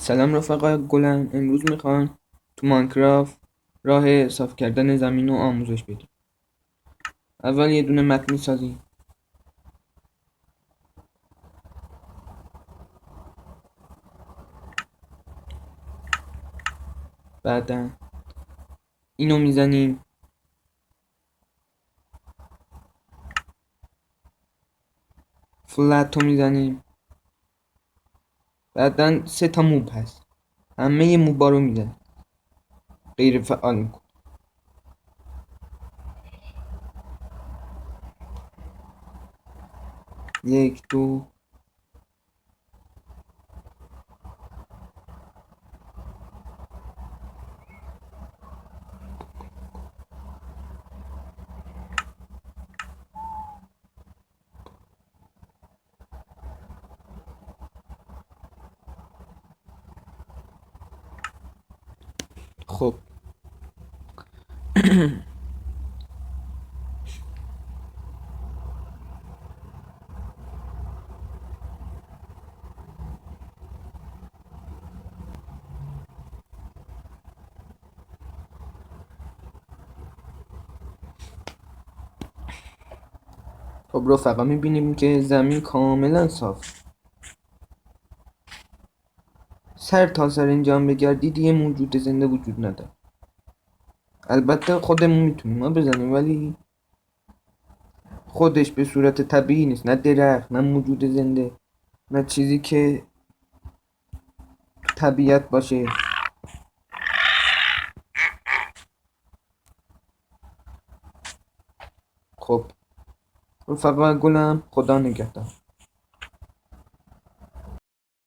سلام رفقا گلم. امروز میخوام تو ماینکرافت راه صاف کردن زمین رو آموزش بدیم. اول یه دونه مپ میسازیم، بعدا اینو میزنیم، فلت رو میزنیم، بعدا 3 تا موب هست، همه موبا رو میزنیم، غیر فعال میکن. یک دو. خب خب رفقا میبینیم که زمین کاملا صاف. سر تا سر اینجا بگردید یه موجود زنده وجود نداره. البته خودمون میتونیم ما بزنیم، ولی خودش به صورت طبیعی نیست، نه درخت نه موجود زنده نه چیزی که طبیعت باشه. خب رفقا گلم، خدا نگهدار.